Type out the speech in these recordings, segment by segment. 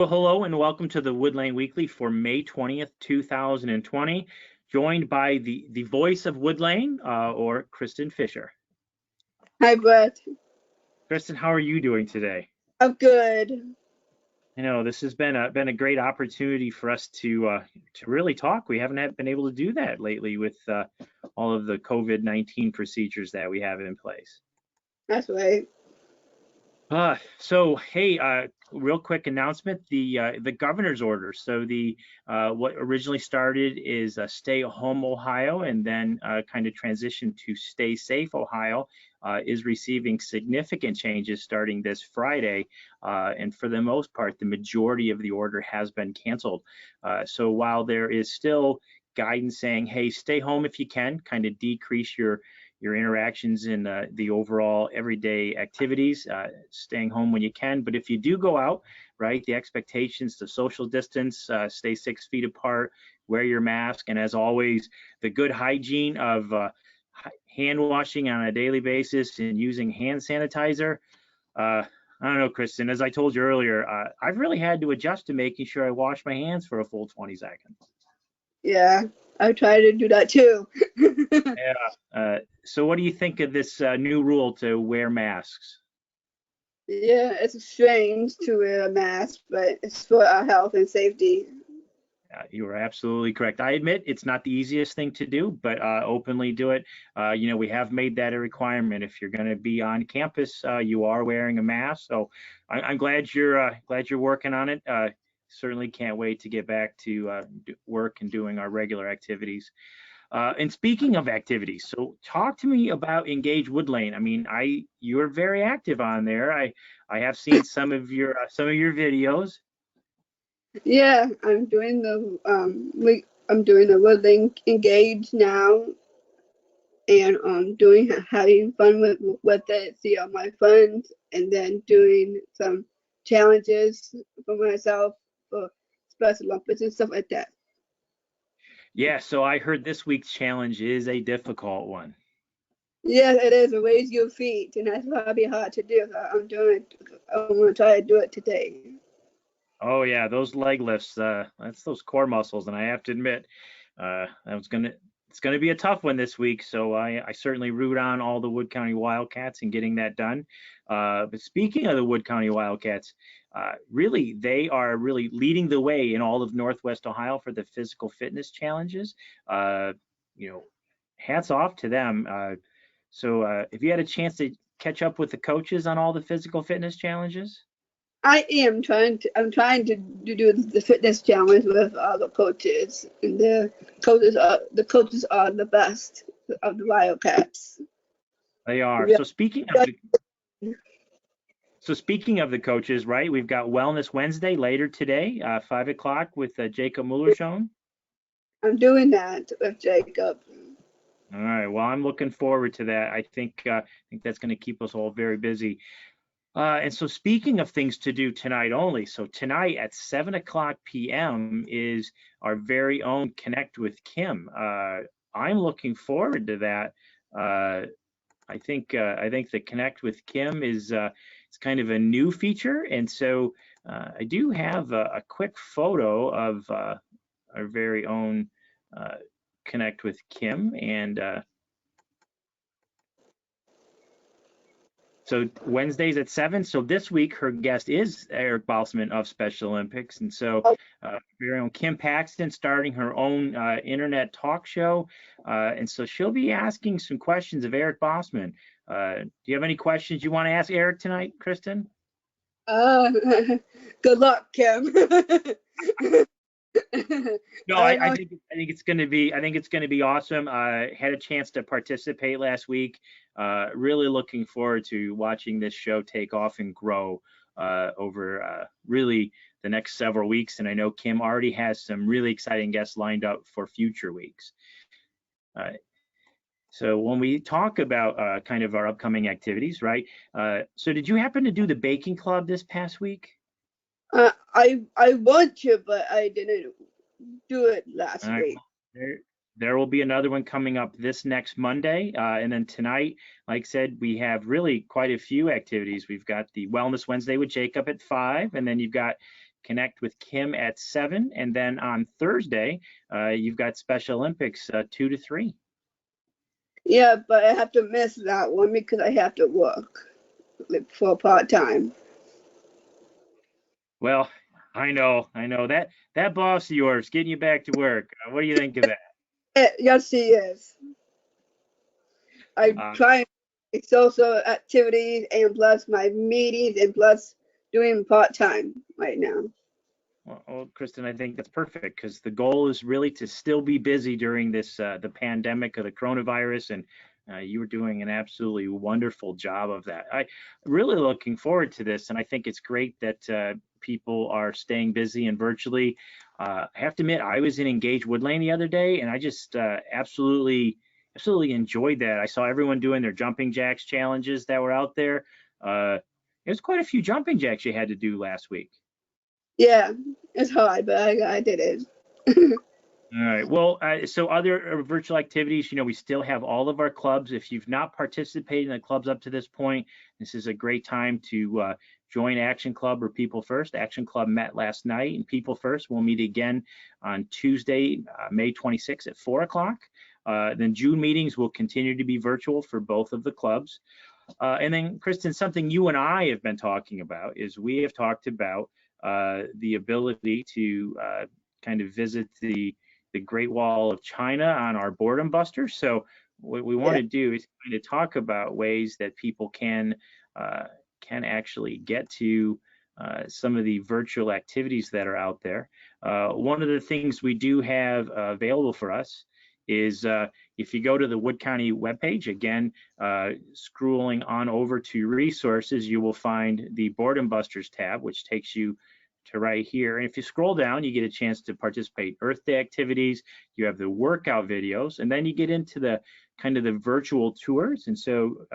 Well, hello and welcome to the Wood Lane Weekly for May 20th, 2020, joined by the voice of Wood Lane, or Kristen Fisher. Hi, Brett. Kristen, how are you doing today? I'm good. You know, this has been a great opportunity for us to really talk. We haven't been able to do that lately with all of the COVID-19 procedures that we have in place. That's right. So hey, real quick announcement: the governor's order. So the what originally started is Stay Home Ohio, and then kind of transitioned to Stay Safe Ohio, is receiving significant changes starting this Friday, and for the most part, the majority of the order has been canceled. So while there is still guidance saying, hey, stay home if you can, kind of decrease your interactions in the overall everyday activities, staying home when you can. But if you do go out, right, the expectations to social distance, stay 6 feet apart, wear your mask, and as always, the good hygiene of hand washing on a daily basis and using hand sanitizer. I don't know, Kristen, as I told you earlier, I've really had to adjust to making sure I wash my hands for a full 20 seconds. Yeah, I try to do that too. Yeah. So what do you think of this new rule to wear masks? Yeah, it's strange to wear a mask, but it's for our health and safety. You are absolutely correct. I admit it's not the easiest thing to do, but openly do it. You know, we have made that a requirement. If you're going to be on campus, you are wearing a mask. So I'm glad you're working on it. Certainly can't wait to get back to work and doing our regular activities. And speaking of activities, so talk to me about Engage Wood Lane. I mean, you're very active on there. I have seen some of your videos. Yeah, I'm doing the Woodling Engage now, and doing having fun with it, see all my friends, and then doing some challenges for myself for Special Olympics and stuff like that. Yeah, so I heard this week's challenge is a difficult one. Yes, it is. Raise your feet, and that's probably hard to do. I'm doing it. I'm gonna try to do it today. Oh yeah, those leg lifts, that's those core muscles, and I have to admit, it's gonna be a tough one this week. So I certainly root on all the Wood County Wildcats in getting that done. But speaking of the Wood County Wildcats, really they are really leading the way in all of Northwest Ohio for the physical fitness challenges. Uh, you know, hats off to them. So if you had a chance to catch up with the coaches on all the physical fitness challenges. I am trying to. I'm trying to do the fitness challenge with all the coaches, and the coaches are the best of the Wildcats. They are. Yeah. So speaking of the coaches, right? We've got Wellness Wednesday later today, 5 o'clock with Jacob Mullershone. I'm doing that with Jacob. All right. Well, I'm looking forward to that. I think that's going to keep us all very busy. And so speaking of things to do tonight only, so tonight at 7 o'clock p.m. is our very own Connect with Kim. I'm looking forward to that. I think the Connect with Kim is it's kind of a new feature, and so I do have a quick photo of our very own uh, Connect with Kim, and so Wednesdays at 7. So this week her guest is Eric Balsman of Special Olympics, and so very own Kim Paxton starting her own internet talk show, and so she'll be asking some questions of Eric Balsman. Do you have any questions you want to ask Eric tonight, Kristen? Uh, Good luck, Kim. No, I I know. think it's gonna be awesome. Had a chance to participate last week. Really looking forward to watching this show take off and grow over really the next several weeks. And I know Kim already has some really exciting guests lined up for future weeks. So when we talk about kind of our upcoming activities, right? So did you happen to do the baking club this past week? I want to, but I didn't do it All last right. week. There will be another one coming up this next Monday. And then tonight, like I said, we have really quite a few activities. We've got the Wellness Wednesday with Jacob at 5, and then you've got connect with Kim at 7, and then on Thursday, you've got Special Olympics 2 to 3. Yeah, but I have to miss that one because I have to work like, for part-time. Well, I know that boss of yours getting you back to work. What do you think of that? Yes, he is. I Uh, try social activities and plus my meetings and plus doing part-time right now. Well, Kristen, I think that's perfect because the goal is really to still be busy during this the pandemic of the coronavirus, and you were doing an absolutely wonderful job of that. I really looking forward to this, and I think it's great that people are staying busy and virtually. I have to admit, I was in Engage Woodlane the other day, and I just absolutely enjoyed that. I saw everyone doing their jumping jacks challenges that were out there. There's quite a few jumping jacks you had to do last week. Yeah, it's hard, but I did it. All right. Well, so other virtual activities, we still have all of our clubs. If you've not participated in the clubs up to this point, this is a great time to join Action Club or People First. Action Club met last night, and People First will meet again on Tuesday, May 26th at 4 o'clock. Then June meetings will continue to be virtual for both of the clubs. And then, Kristen, something you and I have been talking about is we have talked about the ability to kind of visit the Great Wall of China on our Boredom Buster. So what we want to do is kind of talk about ways that people can actually get to some of the virtual activities that are out there. One of the things we do have available for us is if you go to the Wood County webpage, again, scrolling on over to resources, you will find the Boredom Busters tab, which takes you to right here. And if you scroll down, you get a chance to participate in Earth Day activities. You have the workout videos, and then you get into the kind of the virtual tours. And so,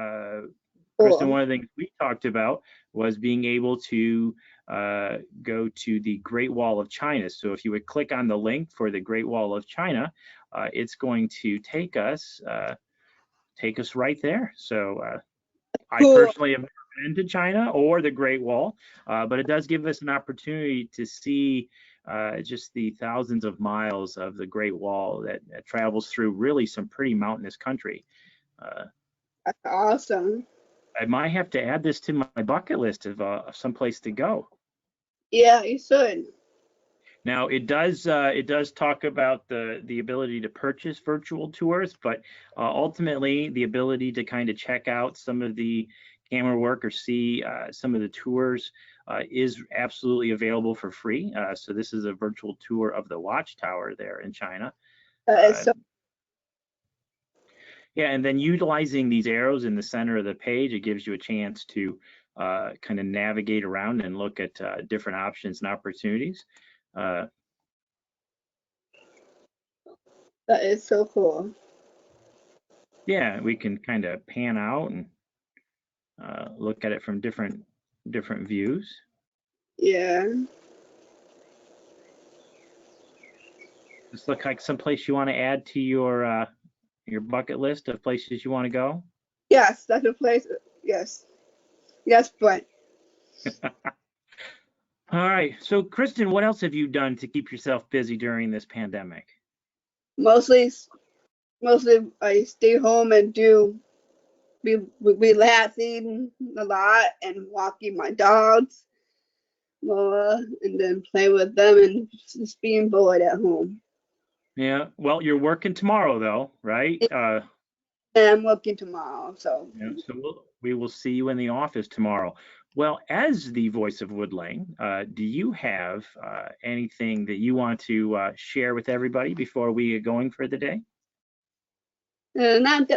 Kristen, one of the things we talked about was being able to go to the Great Wall of China. So if you would click on the link for the Great Wall of China, it's going to take us right there. So I personally have never been to China or the Great Wall, but it does give us an opportunity to see just the thousands of miles of the Great Wall that travels through really some pretty mountainous country. That's awesome. I might have to add this to my bucket list of some place to go. Yeah, you should. Now it does talk about the ability to purchase virtual tours, but ultimately the ability to kind of check out some of the camera work or see some of the tours is absolutely available for free. So this is a virtual tour of the Watchtower there in China. Yeah, and then utilizing these arrows in the center of the page, it gives you a chance to kind of navigate around and look at different options and opportunities. That is so cool. Yeah, we can kind of pan out and look at it from different views. Yeah. Does look like someplace you want to add to your bucket list of places you want to go? Yes, that's a place. Yes. Yes, Brent. All right. So, Kristen, what else have you done to keep yourself busy during this pandemic? Mostly I stay home and be relaxing a lot and walking my dogs more and then play with them and just being bored at home. Yeah. Well, you're working tomorrow, though, right? And I'm working tomorrow, so. Yeah, so we will see you in the office tomorrow. Well, as the voice of Woodlane, do you have anything that you want to share with everybody before we get going for the day? Not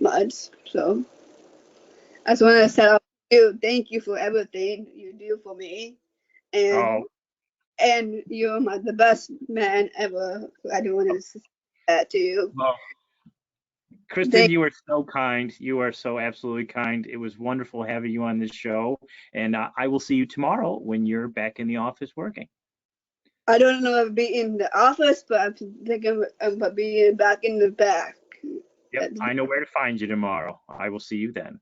much. So I just want to say thank you for everything you do for me, and you're the best man ever. I do want to say that to you. Well, Kristen, you are so kind. You are so absolutely kind. It was wonderful having you on this show, and I will see you tomorrow when you're back in the office working. I don't know if I'll be in the office, but I'm thinking about being back in the back. Yep, I know where to find you tomorrow. I will see you then.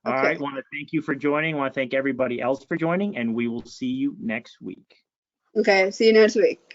All Okay. right, want to thank you for joining. Want to thank everybody else for joining, and we will see you next week. Okay. See you next week.